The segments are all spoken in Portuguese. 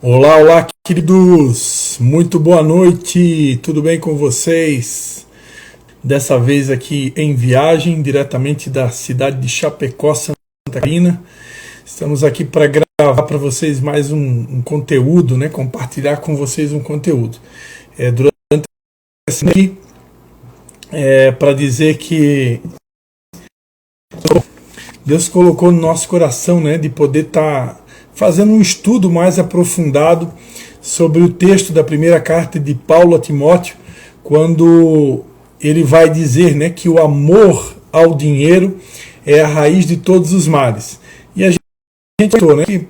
Olá, olá, queridos! Muito boa noite, tudo bem com vocês? Dessa vez aqui em viagem, diretamente da cidade de Chapecó, Santa Catarina. Estamos aqui para gravar para vocês mais um conteúdo, né? Compartilhar com vocês um conteúdo. Durante essa aqui, para dizer que Deus colocou no nosso coração, né? De poder estar fazendo um estudo mais aprofundado sobre o texto da primeira carta de Paulo a Timóteo, quando ele vai dizer, né, que o amor ao dinheiro é a raiz de todos os males. E a gente falou, né, que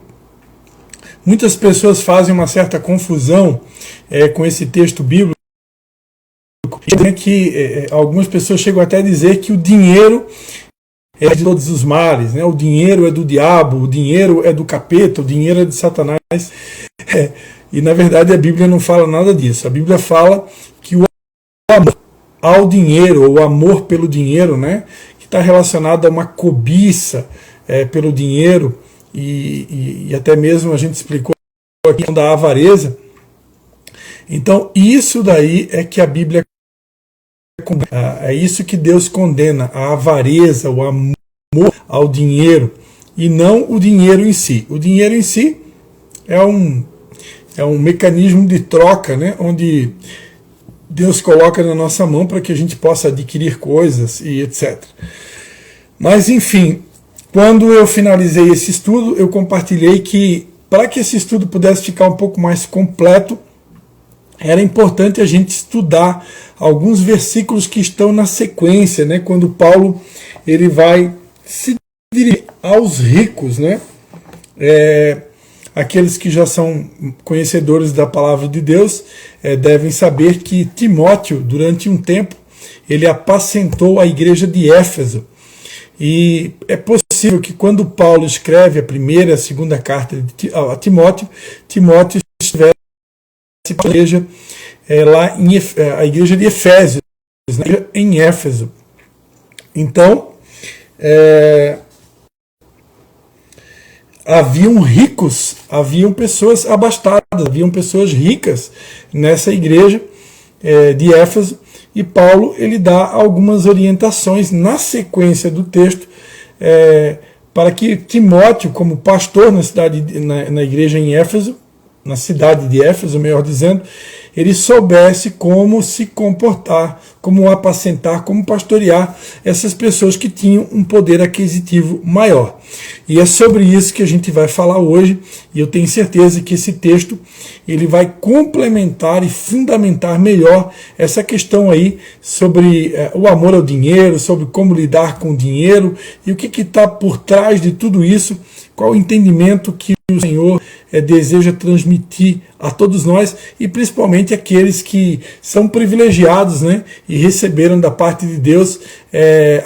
muitas pessoas fazem uma certa confusão com esse texto bíblico, que algumas pessoas chegam até a dizer que o dinheiro é de todos os males, né? O dinheiro é do diabo, o dinheiro é do capeta, o dinheiro é de Satanás. E na verdade a Bíblia não fala nada disso. A Bíblia fala que o amor ao dinheiro, ou o amor pelo dinheiro, né, que está relacionado a uma cobiça pelo dinheiro, e até mesmo a gente explicou aqui da avareza. Então isso daí é que a Bíblia é isso que Deus condena, a avareza, o amor ao dinheiro, e não o dinheiro em si. O dinheiro em si é um mecanismo de troca, né, onde Deus coloca na nossa mão para que a gente possa adquirir coisas e etc. Mas enfim, quando eu finalizei esse estudo, eu compartilhei que para que esse estudo pudesse ficar um pouco mais completo, era importante a gente estudar alguns versículos que estão na sequência, né, quando Paulo ele vai se dirigir aos ricos, né, aqueles que já são conhecedores da palavra de Deus devem saber que Timóteo, durante um tempo, ele apacentou a igreja de Éfeso, e é possível que quando Paulo escreve a primeira e a segunda carta a Timóteo, Timóteo estivesse a igreja lá a igreja de Efésios, né, em Éfeso. Então haviam ricos, haviam pessoas abastadas, haviam pessoas ricas nessa igreja de Éfeso, e Paulo ele dá algumas orientações na sequência do texto para que Timóteo, como pastor na igreja em Éfeso, na cidade de Éfeso, melhor dizendo, ele soubesse como se comportar, como apacentar, como pastorear essas pessoas que tinham um poder aquisitivo maior. E é sobre isso que a gente vai falar hoje, e eu tenho certeza que esse texto ele vai complementar e fundamentar melhor essa questão aí sobre o amor ao dinheiro, sobre como lidar com o dinheiro e o que está por trás de tudo isso, qual o entendimento que o Senhor deseja transmitir a todos nós, e principalmente aqueles que são privilegiados, né, e receberam da parte de Deus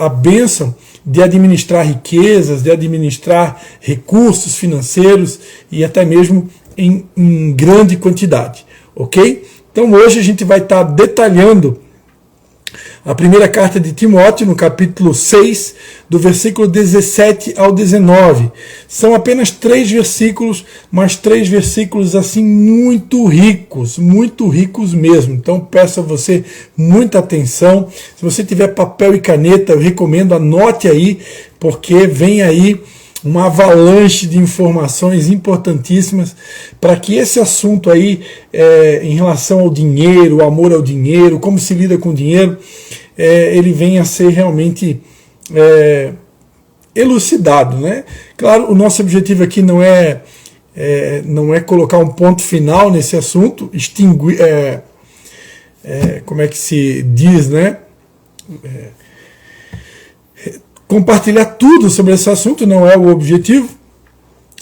a bênção de administrar riquezas, de administrar recursos financeiros e até mesmo em grande quantidade, ok? Então hoje a gente vai estar detalhando a primeira carta de Timóteo, no capítulo 6, do versículo 17 ao 19. São apenas 3 versículos, mas 3 versículos assim muito ricos mesmo. Então peço a você muita atenção. Se você tiver papel e caneta, eu recomendo, anote aí, porque vem aí uma avalanche de informações importantíssimas para que esse assunto aí, em relação ao dinheiro, o amor ao dinheiro, como se lida com o dinheiro, ele venha a ser realmente elucidado, né? Claro, o nosso objetivo aqui não é colocar um ponto final nesse assunto, extinguir, como é que se diz, né? Compartilhar tudo sobre esse assunto não é o objetivo,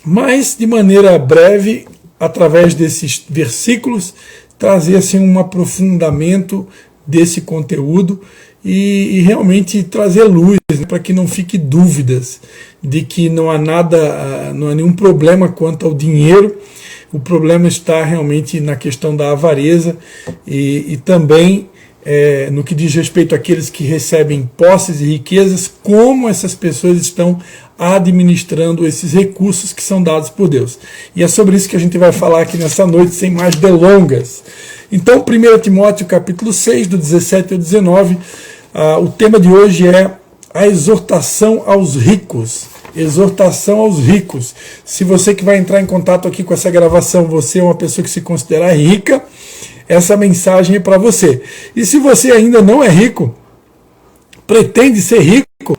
mas de maneira breve, através desses versículos, trazer assim um aprofundamento desse conteúdo e realmente trazer luz, né, para que não fique dúvidas de que não há nada, não há nenhum problema quanto ao dinheiro. O problema está realmente na questão da avareza e também no que diz respeito àqueles que recebem posses e riquezas, como essas pessoas estão administrando esses recursos que são dados por Deus. E é sobre isso que a gente vai falar aqui nessa noite, sem mais delongas. Então, 1 Timóteo capítulo 6, do 17 ao 19, o tema de hoje é a exortação aos ricos. Exortação aos ricos. Se você que vai entrar em contato aqui com essa gravação, você é uma pessoa que se considera rica, essa mensagem é para você. E se você ainda não é rico, pretende ser rico,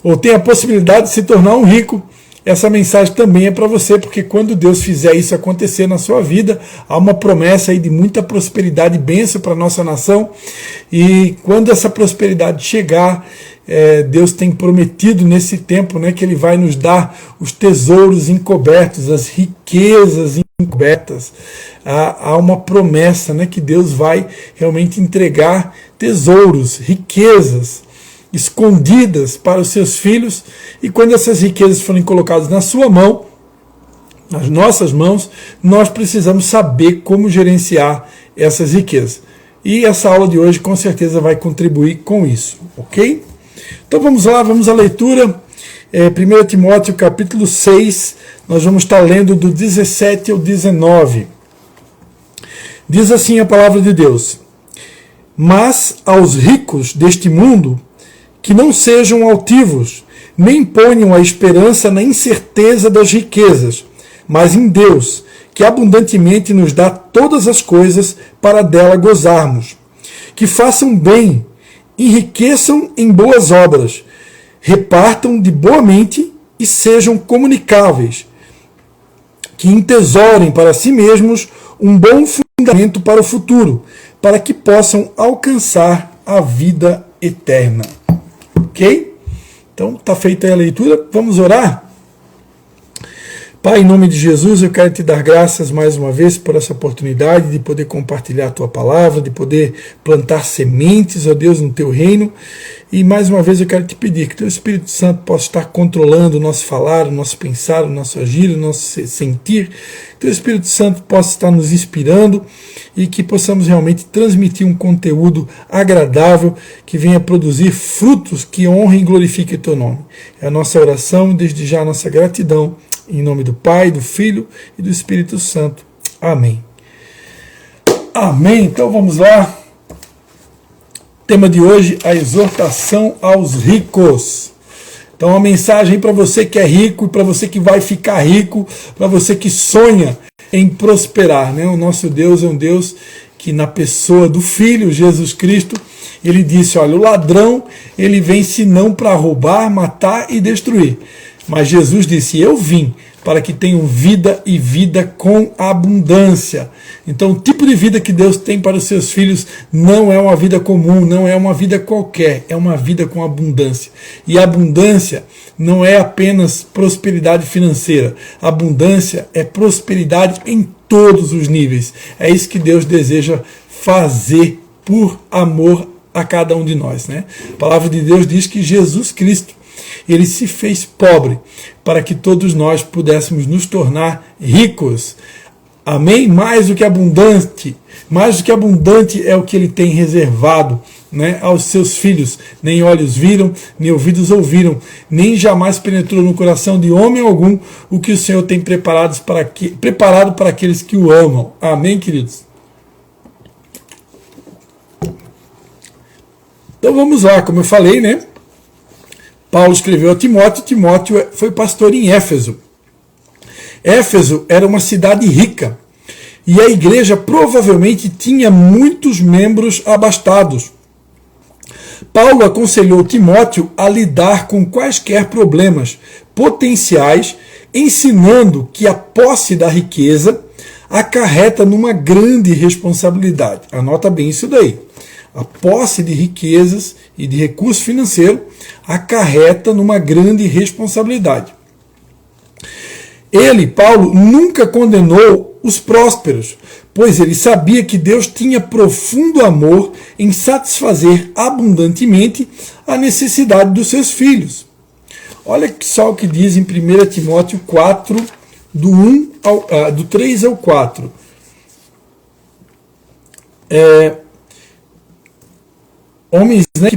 ou tem a possibilidade de se tornar um rico, essa mensagem também é para você, porque quando Deus fizer isso acontecer na sua vida, há uma promessa aí de muita prosperidade e bênção para a nossa nação, e quando essa prosperidade chegar, Deus tem prometido nesse tempo, né, que Ele vai nos dar os tesouros encobertos, as riquezas encobertas. Há uma promessa, né, que Deus vai realmente entregar tesouros, riquezas escondidas para os seus filhos, e quando essas riquezas forem colocadas na sua mão, nas nossas mãos, nós precisamos saber como gerenciar essas riquezas. E essa aula de hoje com certeza vai contribuir com isso, ok? Então vamos lá, vamos à leitura. 1 Timóteo capítulo 6, nós vamos estar lendo do 17 ao 19. Diz assim a palavra de Deus: mas aos ricos deste mundo, que não sejam altivos, nem ponham a esperança na incerteza das riquezas, mas em Deus, que abundantemente nos dá todas as coisas para dela gozarmos. Que façam bem, enriqueçam em boas obras, repartam de boa mente e sejam comunicáveis, que entesourem para si mesmos um bom fundamento para o futuro, para que possam alcançar a vida eterna. Ok? Então, está feita aí a leitura. Vamos orar? Pai, em nome de Jesus, eu quero te dar graças mais uma vez por essa oportunidade de poder compartilhar a tua palavra, de poder plantar sementes, ó Deus, no teu reino. E mais uma vez eu quero te pedir que teu Espírito Santo possa estar controlando o nosso falar, o nosso pensar, o nosso agir, o nosso sentir. Que teu Espírito Santo possa estar nos inspirando e que possamos realmente transmitir um conteúdo agradável que venha produzir frutos que honrem e glorifiquem o teu nome. É a nossa oração e desde já a nossa gratidão. Em nome do Pai, do Filho e do Espírito Santo. Amém. Amém. Então vamos lá. Tema de hoje, a exortação aos ricos. Então uma mensagem para você que é rico e para você que vai ficar rico, para você que sonha em prosperar, né? O nosso Deus é um Deus que na pessoa do Filho, Jesus Cristo, ele disse, olha, o ladrão, ele vem senão para roubar, matar e destruir. Mas Jesus disse, eu vim para que tenham vida e vida com abundância. Então o tipo de vida que Deus tem para os seus filhos não é uma vida comum, não é uma vida qualquer, é uma vida com abundância. E abundância não é apenas prosperidade financeira, abundância é prosperidade em todos os níveis. É isso que Deus deseja fazer por amor a cada um de nós, né? A palavra de Deus diz que Jesus Cristo, ele se fez pobre para que todos nós pudéssemos nos tornar ricos. Amém? Mais do que abundante é o que ele tem reservado, né, aos seus filhos. Nem olhos viram, nem ouvidos ouviram, nem jamais penetrou no coração de homem algum o que o Senhor tem preparado para aqueles que o amam. Amém, queridos? Então vamos lá, como eu falei, né? Paulo escreveu a Timóteo, Timóteo foi pastor em Éfeso. Éfeso era uma cidade rica, e a igreja provavelmente tinha muitos membros abastados. Paulo aconselhou Timóteo a lidar com quaisquer problemas potenciais, ensinando que a posse da riqueza acarreta numa grande responsabilidade. Anota bem isso daí. A posse de riquezas e de recurso financeiro acarreta numa grande responsabilidade. Ele, Paulo, nunca condenou os prósperos, pois ele sabia que Deus tinha profundo amor em satisfazer abundantemente a necessidade dos seus filhos. Olha só o que diz em 1 Timóteo 4, do 3 ao 4. Homens, né,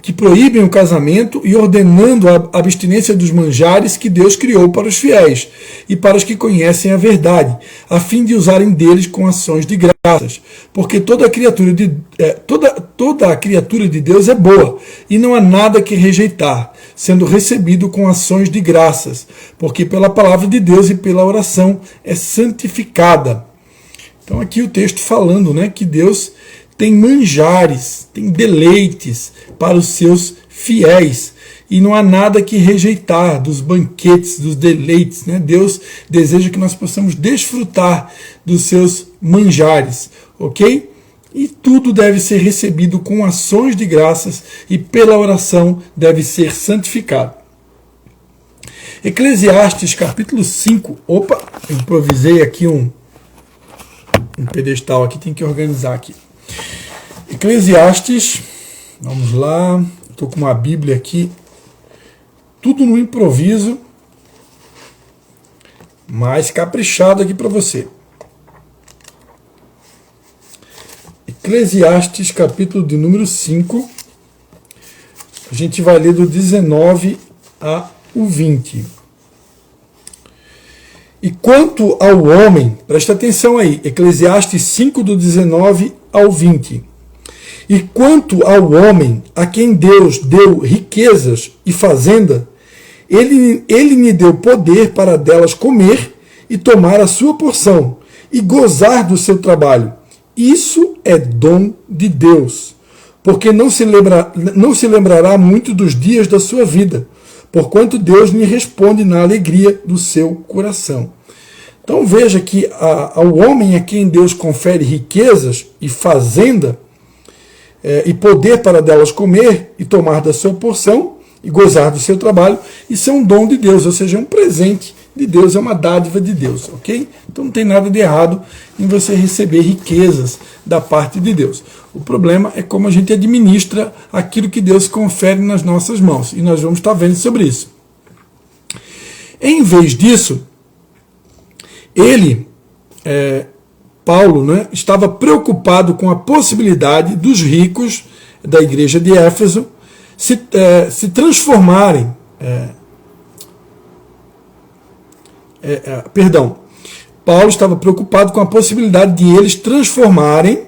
que proíbem o casamento e ordenando a abstinência dos manjares que Deus criou para os fiéis e para os que conhecem a verdade, a fim de usarem deles com ações de graças. Porque toda a criatura de Deus é boa, e não há nada que rejeitar, sendo recebido com ações de graças, porque pela palavra de Deus e pela oração é santificada. Então aqui o texto falando, né, que Deus tem manjares, tem deleites para os seus fiéis. E não há nada que rejeitar dos banquetes, dos deleites. Né? Deus deseja que nós possamos desfrutar dos seus manjares. Ok? E tudo deve ser recebido com ações de graças e pela oração deve ser santificado. Eclesiastes capítulo 5. Opa, improvisei aqui um pedestal aqui, tem que organizar aqui. Eclesiastes, vamos lá, estou com uma Bíblia aqui, tudo no improviso, mas caprichado aqui para você. Eclesiastes, capítulo de número 5, a gente vai ler do 19 ao 20. E quanto ao homem, presta atenção aí, Eclesiastes 5, do 19 ao 20. E quanto ao homem a quem Deus deu riquezas e fazenda, ele lhe deu poder para delas comer e tomar a sua porção e gozar do seu trabalho. Isso é dom de Deus, porque não se lembrará muito dos dias da sua vida, porquanto Deus lhe responde na alegria do seu coração. Então veja que ao homem a quem Deus confere riquezas e fazenda, e poder para delas comer e tomar da sua porção e gozar do seu trabalho, isso é um dom de Deus, ou seja, é um presente de Deus, é uma dádiva de Deus, ok? Então não tem nada de errado em você receber riquezas da parte de Deus. O problema é como a gente administra aquilo que Deus confere nas nossas mãos, e nós vamos estar vendo sobre isso. Em vez disso, Paulo, né, estava preocupado com a possibilidade dos ricos da igreja de Éfeso se transformarem. Paulo estava preocupado com a possibilidade de eles transformarem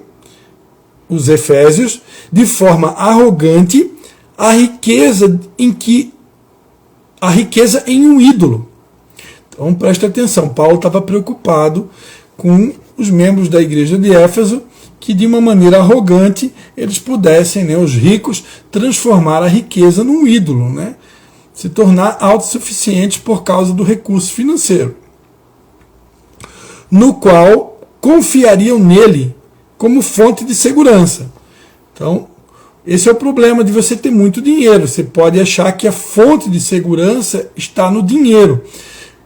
os efésios de forma arrogante a riqueza em um ídolo. Então presta atenção, Paulo estava preocupado com os membros da igreja de Éfeso, que de uma maneira arrogante eles pudessem, né, os ricos, transformar a riqueza num ídolo, né, se tornar autossuficientes por causa do recurso financeiro, no qual confiariam nele como fonte de segurança. Então, esse é o problema de você ter muito dinheiro. Você pode achar que a fonte de segurança está no dinheiro,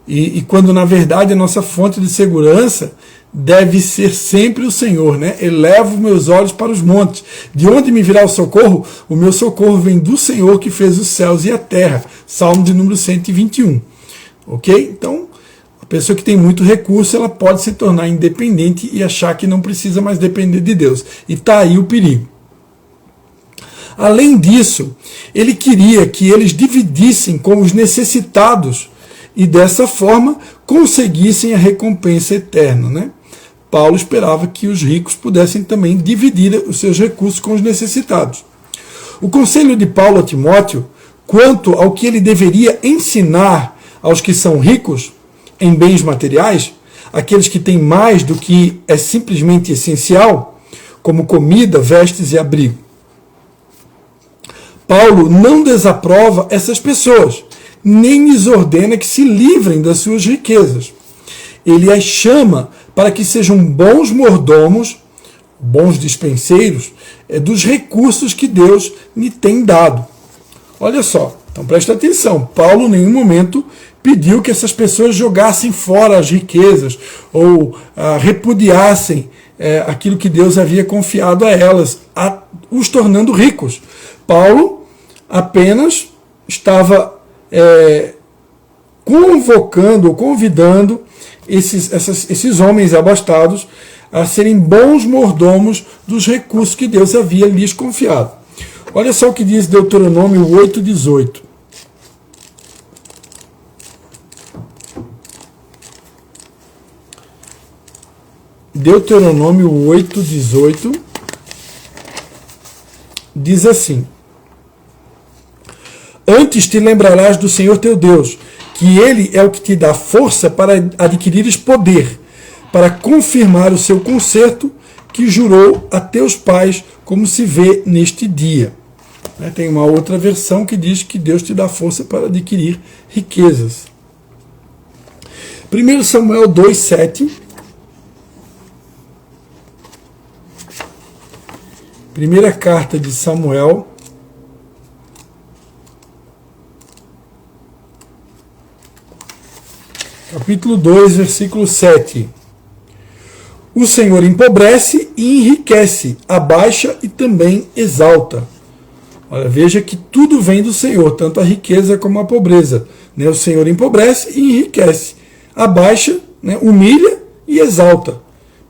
e quando na verdade a nossa fonte de segurança deve ser sempre o Senhor, né? Elevo meus olhos para os montes. De onde me virá o socorro? O meu socorro vem do Senhor que fez os céus e a terra. Salmo de número 121. Ok? Então, a pessoa que tem muito recurso, ela pode se tornar independente e achar que não precisa mais depender de Deus. E está aí o perigo. Além disso, ele queria que eles dividissem com os necessitados e dessa forma conseguissem a recompensa eterna, né? Paulo esperava que os ricos pudessem também dividir os seus recursos com os necessitados. O conselho de Paulo a Timóteo, quanto ao que ele deveria ensinar aos que são ricos em bens materiais, aqueles que têm mais do que é simplesmente essencial, como comida, vestes e abrigo. Paulo não desaprova essas pessoas, nem lhes ordena que se livrem das suas riquezas. Ele as chama para que sejam bons mordomos, bons dispenseiros, dos recursos que Deus lhe tem dado. Olha só, então presta atenção, Paulo em nenhum momento pediu que essas pessoas jogassem fora as riquezas ou repudiassem aquilo que Deus havia confiado a elas, os tornando ricos. Paulo apenas estava convocando, convidando esses homens abastados a serem bons mordomos dos recursos que Deus havia lhes confiado. Olha só o que diz Deuteronômio 8,18. Deuteronômio 8,18 diz assim: Antes te lembrarás do Senhor teu Deus, que Ele é o que te dá força para adquirires poder, para confirmar o seu concerto que jurou a teus pais, como se vê neste dia. Tem uma outra versão que diz que Deus te dá força para adquirir riquezas. 1 Samuel 2,7. Primeira carta de Samuel, capítulo 2, versículo 7. O Senhor empobrece e enriquece, abaixa e também exalta. Olha, veja que tudo vem do Senhor, tanto a riqueza como a pobreza. O Senhor empobrece e enriquece, abaixa, humilha e exalta.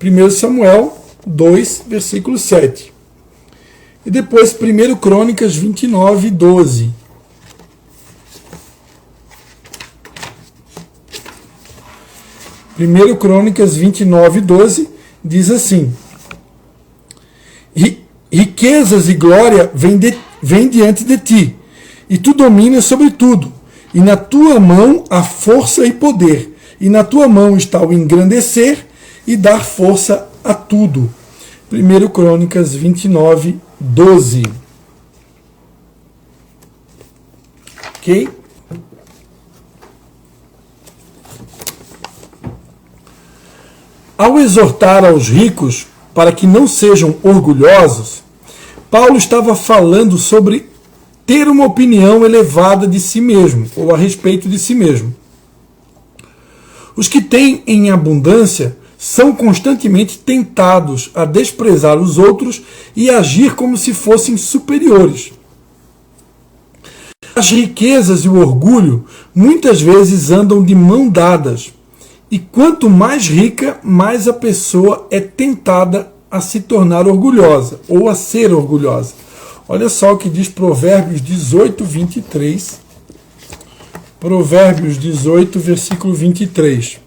1 Samuel 2, versículo 7. E depois 1 Crônicas 29, 12. Primeiro Crônicas 29, 12 diz assim: Riquezas e glória vêm diante de ti, e tu dominas sobre tudo, e na tua mão há força e poder, e na tua mão está o engrandecer e dar força a tudo. 1 Crônicas 29, 12. Ok? Ao exortar aos ricos para que não sejam orgulhosos, Paulo estava falando sobre ter uma opinião elevada de si mesmo, ou a respeito de si mesmo. Os que têm em abundância são constantemente tentados a desprezar os outros e agir como se fossem superiores. As riquezas e o orgulho muitas vezes andam de mão dadas, e quanto mais rica, mais a pessoa é tentada a se tornar orgulhosa, ou a ser orgulhosa. Olha só o que diz Provérbios 18, 23. Provérbios 18, versículo 23.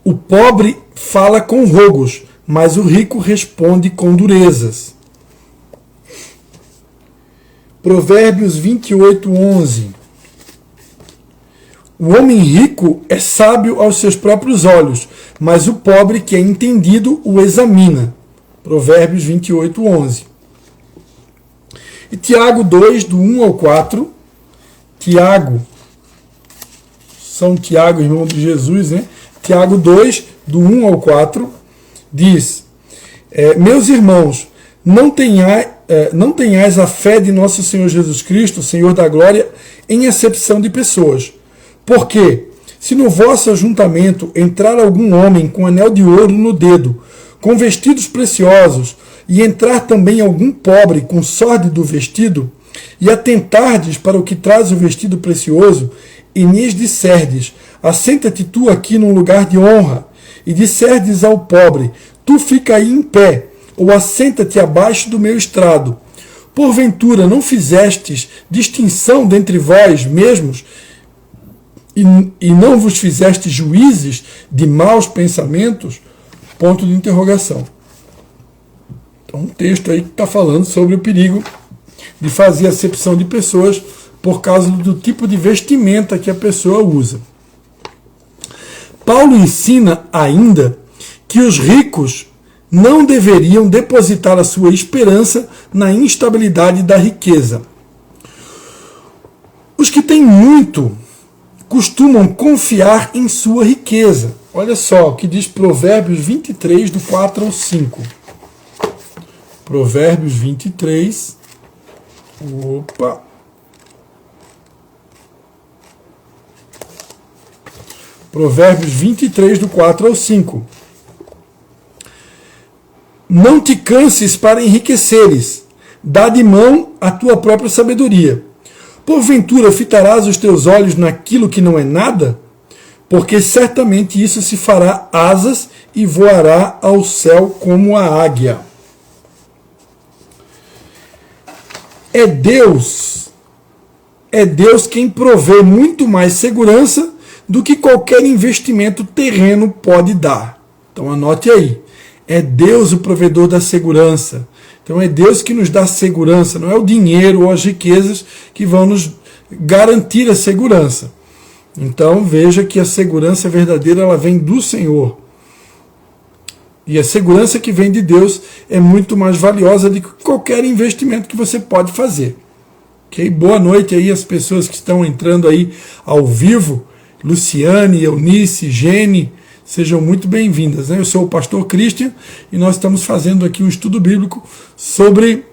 O pobre fala com rogos, mas o rico responde com durezas. Provérbios 28, 11. O homem rico é sábio aos seus próprios olhos, mas o pobre que é entendido o examina. Provérbios 28, 11. E Tiago 2, do 1 ao 4. Tiago, São Tiago, irmão de Jesus, Tiago 2, do 1 ao 4, diz: Meus irmãos, não tenhais a fé de nosso Senhor Jesus Cristo, Senhor da glória, em acepção de pessoas. Porque, se no vosso ajuntamento entrar algum homem com anel de ouro no dedo, com vestidos preciosos, e entrar também algum pobre com sórdido vestido, e atentardes para o que traz o vestido precioso, e lhes disserdes: assenta-te tu aqui num lugar de honra, e disserdes ao pobre: tu fica aí em pé, ou assenta-te abaixo do meu estrado. Porventura não fizestes distinção dentre vós mesmos, e não vos fizeste juízes de maus pensamentos? Ponto de interrogação. Então, um texto aí que está falando sobre o perigo de fazer acepção de pessoas por causa do tipo de vestimenta que a pessoa usa. Paulo ensina ainda que os ricos não deveriam depositar a sua esperança na instabilidade da riqueza. Os que têm muito costumam confiar em sua riqueza. Olha só o que diz Provérbios 23, do 4 ao 5. Provérbios 23. Provérbios 23, do 4 ao 5. Não te canses para enriqueceres, dá de mão a tua própria sabedoria. Porventura fitarás os teus olhos naquilo que não é nada? Porque certamente isso se fará asas e voará ao céu como a águia. é Deus quem provê muito mais segurança do que qualquer investimento terreno pode dar. Então anote aí, é Deus o provedor da segurança. Então é Deus que nos dá segurança, não é o dinheiro ou as riquezas que vão nos garantir a segurança. Então veja que a segurança verdadeira ela vem do Senhor. E a segurança que vem de Deus é muito mais valiosa do que qualquer investimento que você pode fazer. Okay? Boa noite aí às pessoas que estão entrando aí ao vivo. Luciane, Eunice, Gene, sejam muito bem-vindas. Eu sou o pastor Christian e nós estamos fazendo aqui um estudo bíblico sobre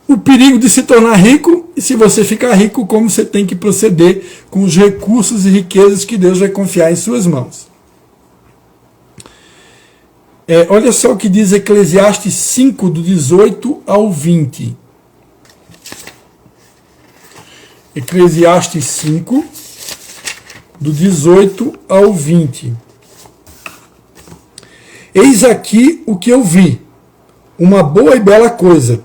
o perigo de se tornar rico e, se você ficar rico, como você tem que proceder com os recursos e riquezas que Deus vai confiar em suas mãos. Olha só o que diz Eclesiastes 5, do 18 ao 20. Eclesiastes 5, do 18 ao 20. Eis aqui o que eu vi, uma boa e bela coisa,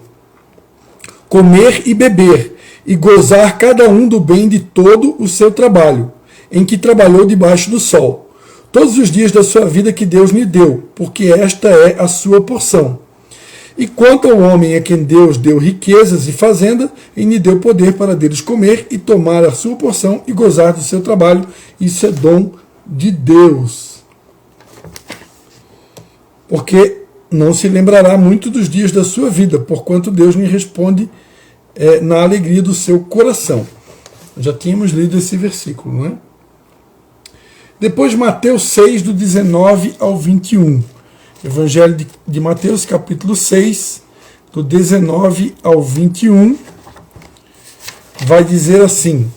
comer e beber, e gozar cada um do bem de todo o seu trabalho, em que trabalhou debaixo do sol, todos os dias da sua vida que Deus lhe deu, porque esta é a sua porção. E quanto ao homem a quem Deus deu riquezas e fazenda, e lhe deu poder para deles comer e tomar a sua porção e gozar do seu trabalho, isso é dom de Deus. Porque não se lembrará muito dos dias da sua vida, porquanto Deus lhe responde na alegria do seu coração. Já tínhamos lido esse versículo, não é? Depois Mateus 6, do 19 ao 21. Evangelho de Mateus, capítulo 6, do 19 ao 21, vai dizer assim: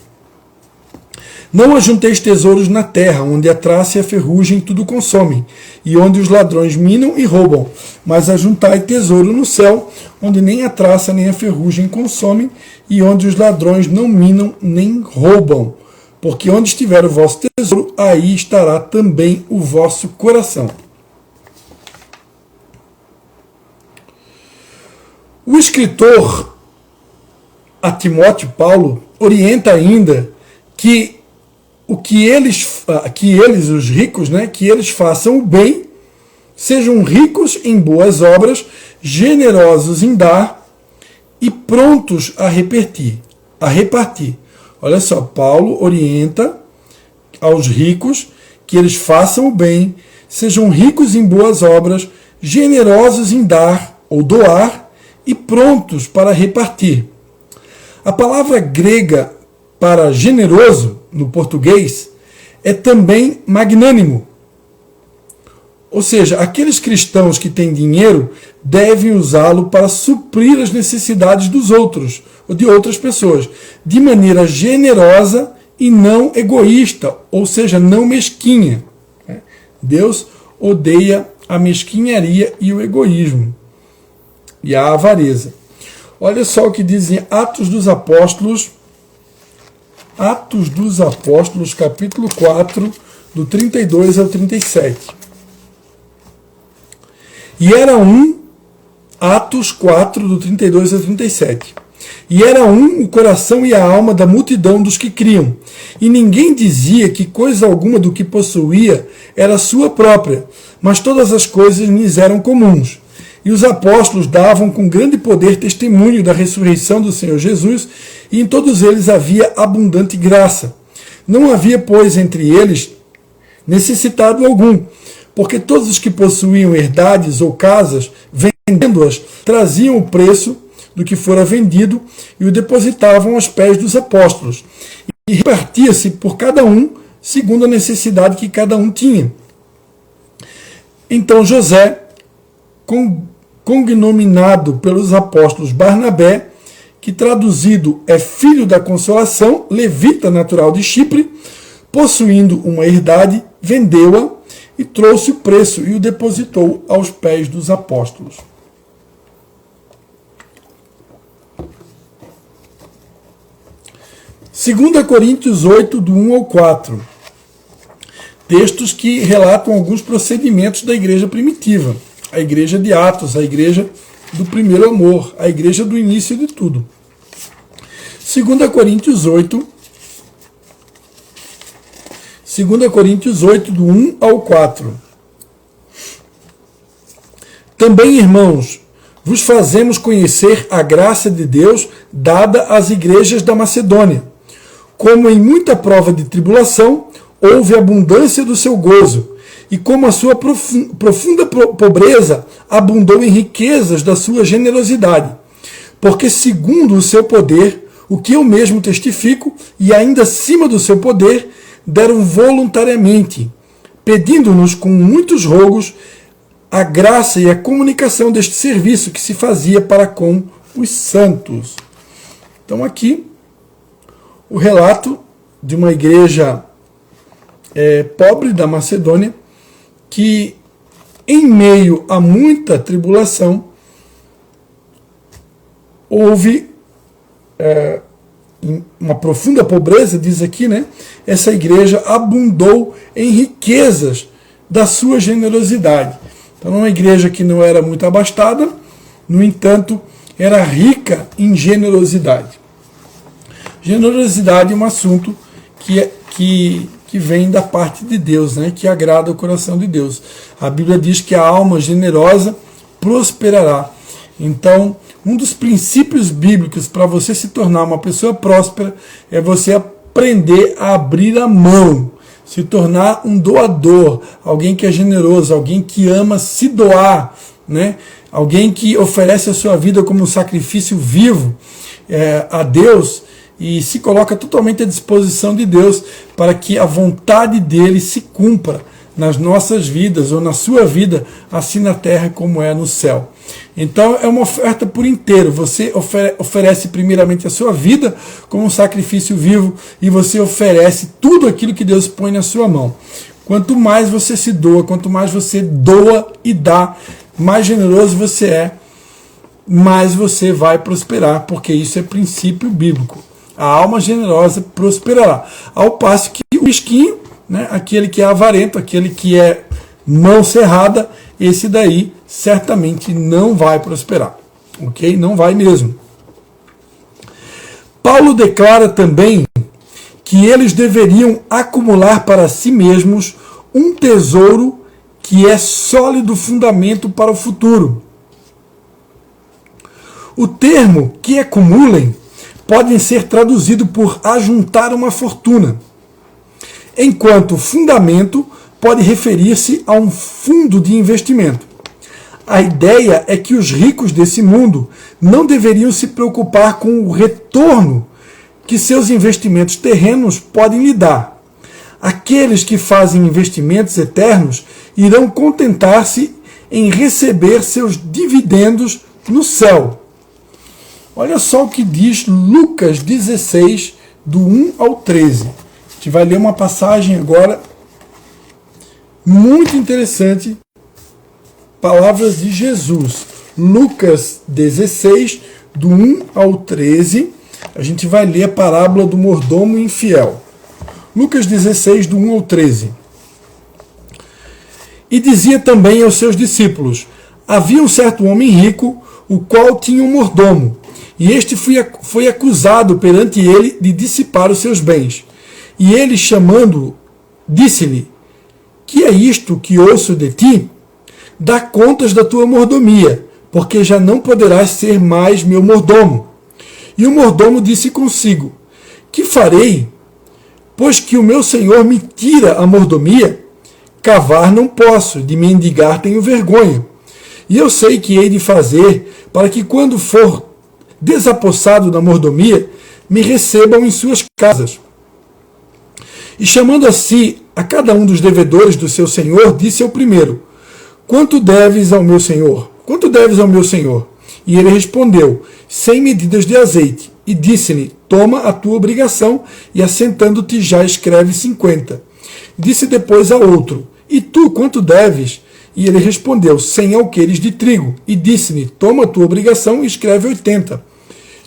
Não ajunteis tesouros na terra, onde a traça e a ferrugem tudo consomem, e onde os ladrões minam e roubam, mas ajuntai tesouro no céu, onde nem a traça nem a ferrugem consomem, e onde os ladrões não minam nem roubam. Porque onde estiver o vosso tesouro, aí estará também o vosso coração. O escritor a Timóteo, Paulo, orienta ainda que eles, os ricos, que eles façam o bem, sejam ricos em boas obras, generosos em dar e prontos a repartir. Olha só, Paulo orienta aos ricos que eles façam o bem, sejam ricos em boas obras, generosos em dar ou doar e prontos para repartir. A palavra grega para generoso, no português, é também magnânimo. Ou seja, aqueles cristãos que têm dinheiro devem usá-lo para suprir as necessidades dos outros, ou de outras pessoas, de maneira generosa e não egoísta, ou seja, não mesquinha. Deus odeia a mesquinharia e o egoísmo e a avareza. Olha só o que dizem Atos dos Apóstolos, capítulo 4, do 32 ao 37. Atos 4, do 32 ao 37. E era o coração e a alma da multidão dos que criam, e ninguém dizia que coisa alguma do que possuía era sua própria, mas todas as coisas lhes eram comuns. E os apóstolos davam com grande poder testemunho da ressurreição do Senhor Jesus, e em todos eles havia abundante graça. Não havia, pois, entre eles necessitado algum, porque todos os que possuíam herdades ou casas, vendendo-as, traziam o preço do que fora vendido e o depositavam aos pés dos apóstolos. E repartia-se por cada um, segundo a necessidade que cada um tinha. Então José, cognominado pelos apóstolos Barnabé, que traduzido é filho da consolação, levita natural de Chipre, possuindo uma herdade, vendeu-a e trouxe o preço e o depositou aos pés dos apóstolos. Segunda Coríntios 8, do 1 ao 4. Textos que relatam alguns procedimentos da igreja primitiva. A igreja de Atos, a igreja do primeiro amor, a igreja do início de tudo. 2 Coríntios 8, do 1 ao 4. Também, irmãos, vos fazemos conhecer a graça de Deus dada às igrejas da Macedônia. Como em muita prova de tribulação, houve abundância do seu gozo, e como a sua profunda pobreza abundou em riquezas da sua generosidade. Porque segundo o seu poder, o que eu mesmo testifico, e ainda acima do seu poder, deram voluntariamente, pedindo-nos com muitos rogos a graça e a comunicação deste serviço que se fazia para com os santos. Então aqui, o relato de uma igreja pobre da Macedônia, que em meio a muita tribulação, houve uma profunda pobreza, diz aqui, né? Essa igreja abundou em riquezas da sua generosidade. Então, uma igreja que não era muito abastada, no entanto, era rica em generosidade. Generosidade é um assunto que vem da parte de Deus, né? Que agrada o coração de Deus. A Bíblia diz que a alma generosa prosperará. Então, um dos princípios bíblicos para você se tornar uma pessoa próspera é você aprender a abrir a mão, se tornar um doador, alguém que é generoso, alguém que ama se doar, né? Alguém que oferece a sua vida como um sacrifício vivo a Deus e se coloca totalmente à disposição de Deus para que a vontade dele se cumpra nas nossas vidas ou na sua vida, assim na terra como é no céu. Então é uma oferta por inteiro. Você oferece primeiramente a sua vida como um sacrifício vivo e você oferece tudo aquilo que Deus põe na sua mão. Quanto mais você se doa, quanto mais você doa e dá, mais generoso você é, mais você vai prosperar, porque isso é princípio bíblico. A alma generosa prosperará. Ao passo que o mesquinho, né, aquele que é avarento, aquele que é mão cerrada, esse daí certamente não vai prosperar. Ok? Não vai mesmo. Paulo declara também que eles deveriam acumular para si mesmos um tesouro que é sólido fundamento para o futuro. O termo que acumulem podem ser traduzido por ajuntar uma fortuna, enquanto fundamento pode referir-se a um fundo de investimento. A ideia é que os ricos desse mundo não deveriam se preocupar com o retorno que seus investimentos terrenos podem lhe dar. Aqueles que fazem investimentos eternos irão contentar-se em receber seus dividendos no céu. Olha só o que diz Lucas 16, do 1 ao 13. A gente vai ler uma passagem agora muito interessante, palavras de Jesus. Lucas 16, do 1 ao 13, a gente vai ler a parábola do mordomo infiel. Lucas 16, do 1 ao 13. E dizia também aos seus discípulos: havia um certo homem rico, o qual tinha um mordomo, e este foi acusado perante ele de dissipar os seus bens. E ele, chamando-o, disse-lhe: que é isto que ouço de ti? Dá contas da tua mordomia, porque já não poderás ser mais meu mordomo. E o mordomo disse consigo: que farei? Pois que o meu senhor me tira a mordomia, cavar não posso, de mendigar tenho vergonha. E eu sei que hei de fazer para que, quando for desapossado da mordomia, me recebam em suas casas. E chamando a si a cada um dos devedores do seu senhor, disse ao primeiro: quanto deves ao meu senhor? Quanto deves ao meu senhor? E ele respondeu: 100 medidas de azeite. E disse-lhe: toma a tua obrigação, e assentando-te já escreve 50. Disse depois a outro: e tu quanto deves? E ele respondeu: 100 alqueires de trigo. E disse-lhe: toma a tua obrigação e escreve 80.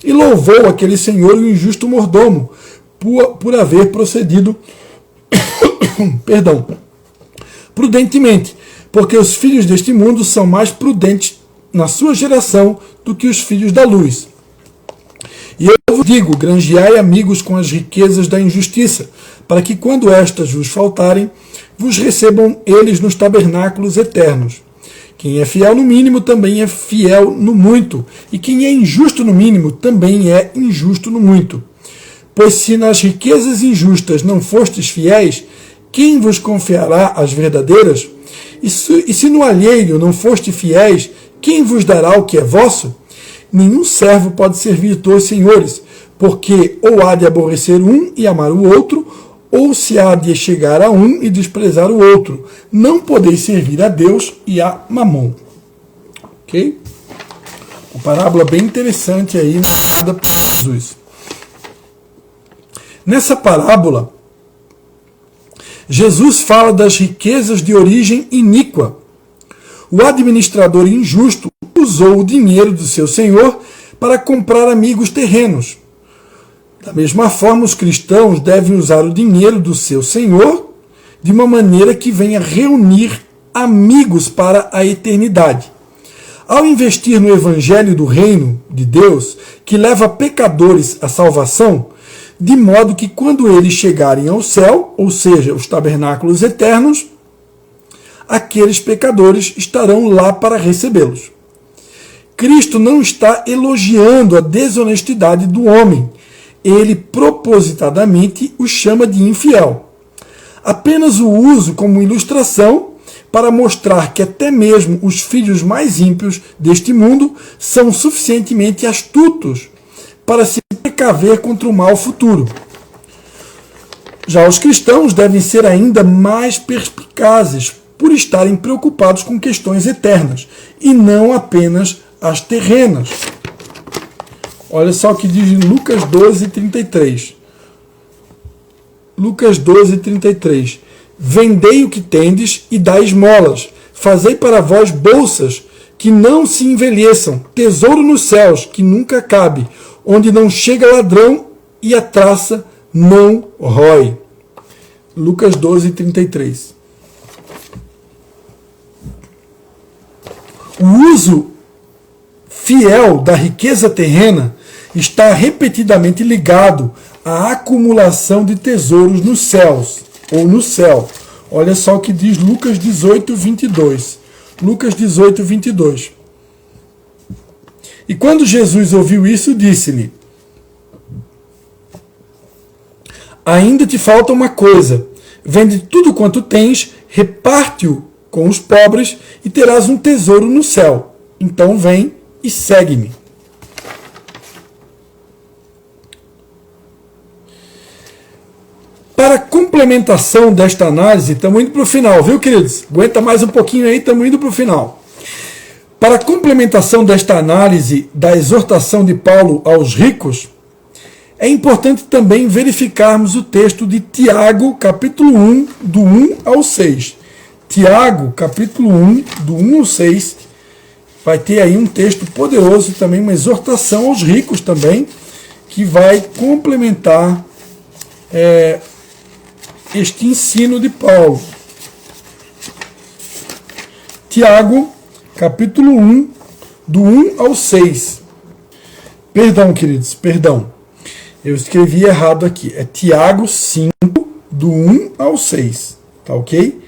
E louvou aquele senhor e o injusto mordomo por haver procedido prudentemente, porque os filhos deste mundo são mais prudentes na sua geração do que os filhos da luz. E eu vos digo, granjeai amigos com as riquezas da injustiça, para que quando estas vos faltarem, vos recebam eles nos tabernáculos eternos. Quem é fiel no mínimo também é fiel no muito, e quem é injusto no mínimo também é injusto no muito. Pois se nas riquezas injustas não fostes fiéis, quem vos confiará as verdadeiras? E se no alheio não fostes fiéis, quem vos dará o que é vosso? Nenhum servo pode servir dois senhores, porque ou há de aborrecer um e amar o outro, ou se há de chegar a um e desprezar o outro. Não podeis servir a Deus e a Mamon. Ok? Uma parábola bem interessante aí, narrada por Jesus. Nessa parábola, Jesus fala das riquezas de origem iníqua. O administrador injusto usou o dinheiro do seu senhor para comprar amigos terrenos. Da mesma forma, os cristãos devem usar o dinheiro do seu senhor de uma maneira que venha reunir amigos para a eternidade. Ao investir no evangelho do reino de Deus, que leva pecadores à salvação, de modo que quando eles chegarem ao céu, ou seja, os tabernáculos eternos, aqueles pecadores estarão lá para recebê-los. Cristo não está elogiando a desonestidade do homem. Ele propositadamente o chama de infiel. Apenas o uso como ilustração para mostrar que até mesmo os filhos mais ímpios deste mundo são suficientemente astutos para se precaver contra o mal futuro. Já os cristãos devem ser ainda mais perspicazes por estarem preocupados com questões eternas e não apenas as terrenas. Olha só o que diz em Lucas 12, 33. Lucas 12, 33. Vendei o que tendes e dai esmolas. Fazei para vós bolsas que não se envelheçam, tesouro nos céus que nunca acabe, onde não chega ladrão e a traça não rói. Lucas 12, 33. O uso fiel da riqueza terrena está repetidamente ligado à acumulação de tesouros nos céus, ou no céu. Olha só o que diz Lucas 18, 22. Lucas 18, 22. E quando Jesus ouviu isso, disse-lhe: ainda te falta uma coisa. Vende tudo quanto tens, reparte-o com os pobres e terás um tesouro no céu. Então vem e segue-me. Para complementação desta análise, estamos indo para o final, viu, queridos? Aguenta mais um pouquinho aí, estamos indo para o final. Para complementação desta análise da exortação de Paulo aos ricos, é importante também verificarmos o texto de Tiago, capítulo 1, do 1 ao 6. Tiago, capítulo 1, do 1 ao 6, vai ter aí um texto poderoso também, uma exortação aos ricos também, que vai complementar este ensino de Paulo. Tiago, capítulo 1, do 1 ao 6. Perdão, queridos, perdão. Eu escrevi errado aqui. É Tiago 5, do 1 ao 6. Tá ok?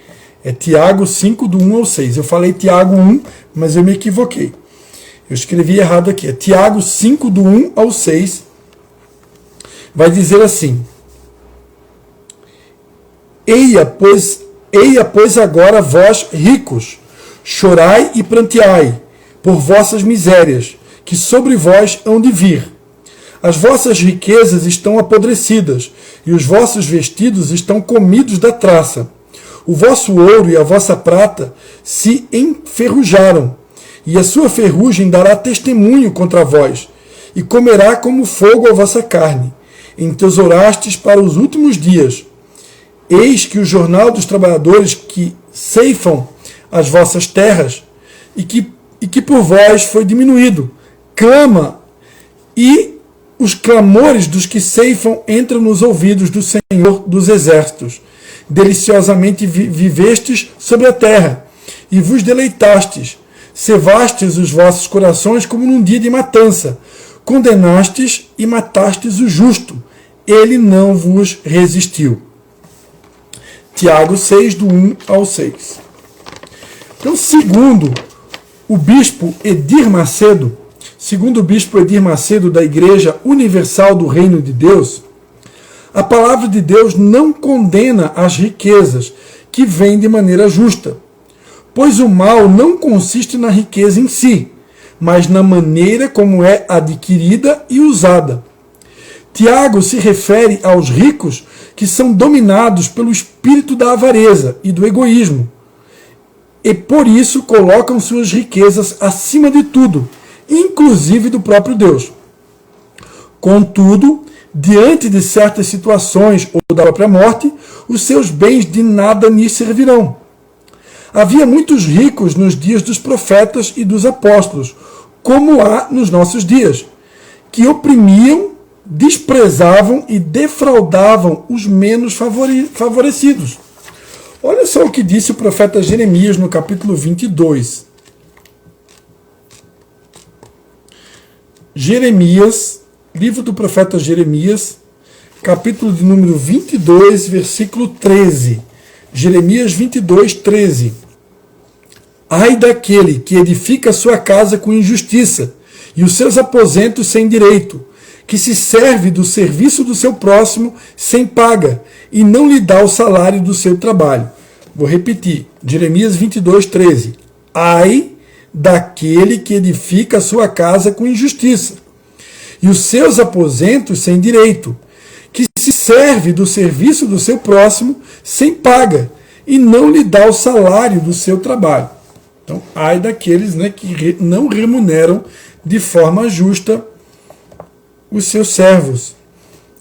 É Tiago 5, do 1 ao 6. Eu falei Tiago 1, mas eu me equivoquei. Eu escrevi errado aqui. É Tiago 5, do 1 ao 6. Vai dizer assim: Eia, pois agora vós ricos, chorai e pranteai por vossas misérias, que sobre vós hão de vir. As vossas riquezas estão apodrecidas, e os vossos vestidos estão comidos da traça. O vosso ouro e a vossa prata se enferrujaram, e a sua ferrugem dará testemunho contra vós, e comerá como fogo a vossa carne. Entesourastes para os últimos dias. Eis que o jornal dos trabalhadores que ceifam as vossas terras, e que por vós foi diminuído, clama, e os clamores dos que ceifam entram nos ouvidos do Senhor dos Exércitos. Deliciosamente vivestes sobre a terra, e vos deleitastes. cevastes os vossos corações como num dia de matança, condenastes e matastes o justo, ele não vos resistiu. Tiago 6, do 1 ao 6. Então, segundo o bispo Edir Macedo, da Igreja Universal do Reino de Deus, a palavra de Deus não condena as riquezas que vêm de maneira justa, pois o mal não consiste na riqueza em si, mas na maneira como é adquirida e usada. Tiago se refere aos ricos que são dominados pelo espírito da avareza e do egoísmo, e por isso colocam suas riquezas acima de tudo, inclusive do próprio Deus. Contudo, diante de certas situações ou da própria morte, os seus bens de nada lhes servirão. Havia muitos ricos nos dias dos profetas e dos apóstolos, como há nos nossos dias, que oprimiam, desprezavam e defraudavam os menos favorecidos. Olha só o que disse o profeta Jeremias no capítulo 22. Jeremias, livro do profeta Jeremias, capítulo de número 22, versículo 13. Jeremias 22, 13. Ai daquele que edifica sua casa com injustiça e os seus aposentos sem direito, que se serve do serviço do seu próximo sem paga e não lhe dá o salário do seu trabalho. Vou repetir, Jeremias 22, 13. Ai daquele que edifica a sua casa com injustiça e os seus aposentos sem direito, que se serve do serviço do seu próximo sem paga e não lhe dá o salário do seu trabalho. Então, ai daqueles, né, que não remuneram de forma justa os seus servos,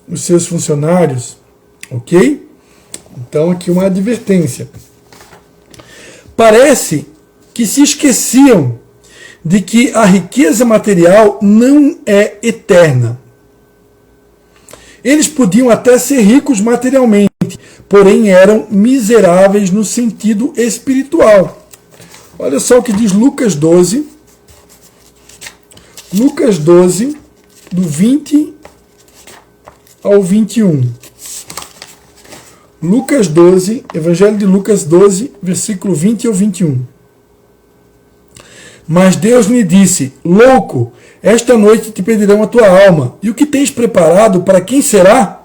os seus funcionários, ok? Então, aqui uma advertência. Parece que se esqueciam de que a riqueza material não é eterna. Eles podiam até ser ricos materialmente, porém eram miseráveis no sentido espiritual. Olha só o que diz Lucas 12. Lucas 12, do 20 ao 21. Lucas 12, Evangelho de Lucas 12, versículo 20 ao 21. Mas Deus me disse: louco, esta noite te pedirão a tua alma, e o que tens preparado, para quem será?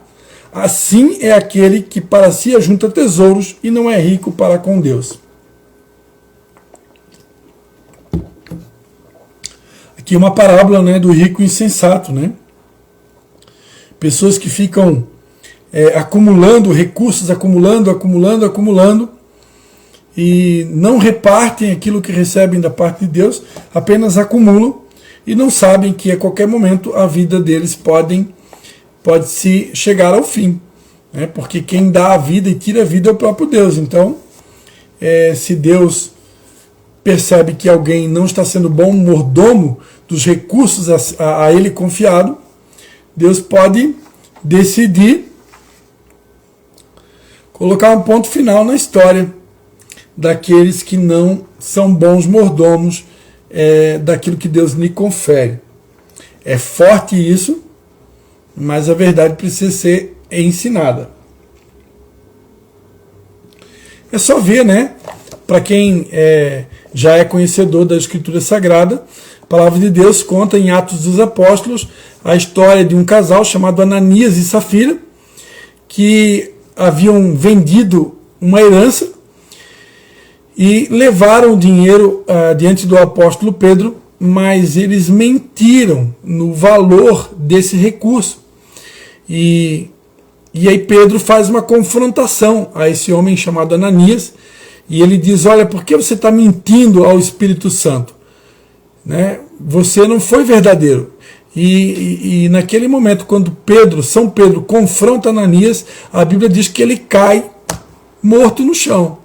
Assim é aquele que para si ajunta tesouros e não é rico para com Deus. Aqui uma parábola, né, do rico insensato, né? Pessoas que ficam acumulando recursos, acumulando, e não repartem aquilo que recebem da parte de Deus, apenas acumulam e não sabem que a qualquer momento a vida deles pode se chegar ao fim, né? Porque quem dá a vida e tira a vida é o próprio Deus. Então, se Deus percebe que alguém não está sendo bom mordomo dos recursos a ele confiado, Deus pode decidir colocar um ponto final na história daqueles que não são bons mordomos daquilo que Deus lhe confere. É forte isso, mas a verdade precisa ser ensinada. É só ver, né? Para quem já é conhecedor da Escritura Sagrada, a Palavra de Deus conta em Atos dos Apóstolos a história de um casal chamado Ananias e Safira, que haviam vendido uma herança e levaram o dinheiro diante do apóstolo Pedro, mas eles mentiram no valor desse recurso. E aí Pedro faz uma confrontação a esse homem chamado Ananias, e ele diz: olha, por que você está mentindo ao Espírito Santo? Né? Você não foi verdadeiro. E naquele momento, quando São Pedro confronta Ananias, a Bíblia diz que ele cai morto no chão.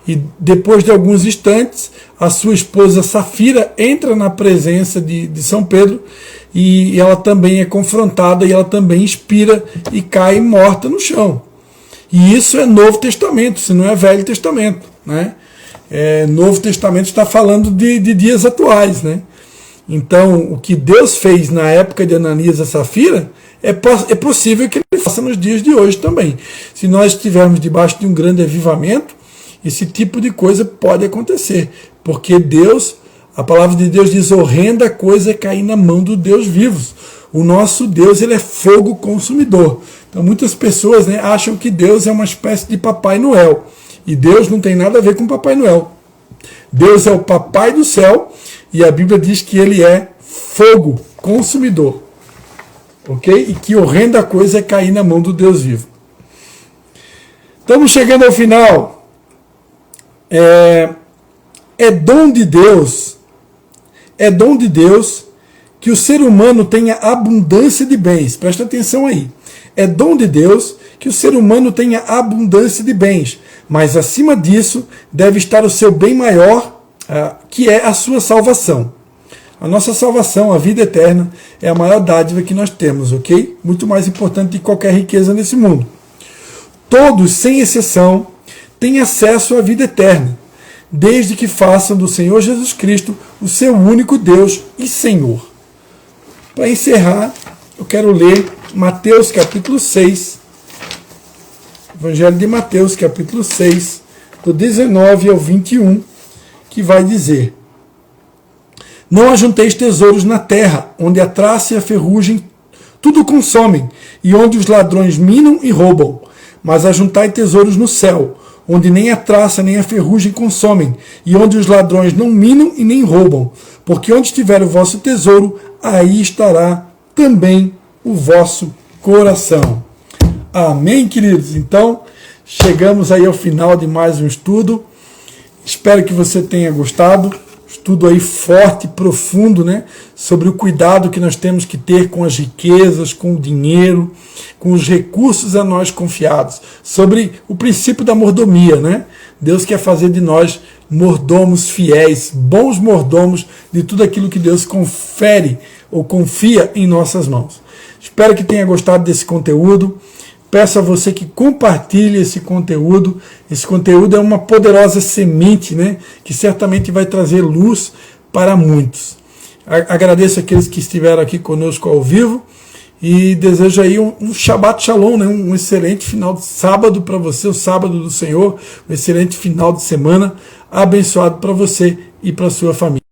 E depois de alguns instantes, a sua esposa Safira entra na presença de São Pedro, e ela também é confrontada, e ela também expira e cai morta no chão. E isso é Novo Testamento, se não é Velho Testamento, né? Novo Testamento está falando de dias atuais, né? Então, o que Deus fez na época de Ananias e Safira, é possível que Ele faça nos dias de hoje também. Se nós estivermos debaixo de um grande avivamento, esse tipo de coisa pode acontecer, porque Deus, a palavra de Deus diz, horrenda coisa é cair na mão do Deus vivos. O nosso Deus, Ele é fogo consumidor. Então muitas pessoas, né, acham que Deus é uma espécie de Papai Noel, e Deus não tem nada a ver com Papai Noel. Deus é o Papai do céu, e a Bíblia diz que Ele é fogo consumidor. Ok? E que horrenda coisa é cair na mão do Deus vivo. Estamos chegando ao final. É dom de Deus que o ser humano tenha abundância de bens. Presta atenção aí. É dom de Deus que o ser humano tenha abundância de bens, mas acima disso deve estar o seu bem maior, que é a sua salvação. A nossa salvação, a vida eterna, é a maior dádiva que nós temos, ok? Muito mais importante de qualquer riqueza nesse mundo. Todos, sem exceção, têm acesso à vida eterna, desde que façam do Senhor Jesus Cristo o seu único Deus e Senhor. Para encerrar, eu quero ler Mateus capítulo 6, Evangelho de Mateus capítulo 6, do 19 ao 21, que vai dizer: Não ajunteis tesouros na terra, onde a traça e a ferrugem tudo consomem, e onde os ladrões minam e roubam, mas ajuntai tesouros no céu, onde nem a traça nem a ferrugem consomem, e onde os ladrões não minam e nem roubam, porque onde estiver o vosso tesouro, aí estará também o vosso coração. Amém, queridos? Então, chegamos aí ao final de mais um estudo. Espero que você tenha gostado. Estudo aí forte, profundo, né? Sobre o cuidado que nós temos que ter com as riquezas, com o dinheiro, com os recursos a nós confiados. Sobre o princípio da mordomia, né? Deus quer fazer de nós mordomos fiéis, bons mordomos de tudo aquilo que Deus confere ou confia em nossas mãos. Espero que tenha gostado desse conteúdo. Peço a você que compartilhe esse conteúdo. Esse conteúdo é uma poderosa semente, né, que certamente vai trazer luz para muitos. Agradeço aqueles que estiveram aqui conosco ao vivo e desejo aí um Shabbat Shalom, né, um excelente final de sábado para você, o sábado do Senhor, um excelente final de semana abençoado para você e para a sua família.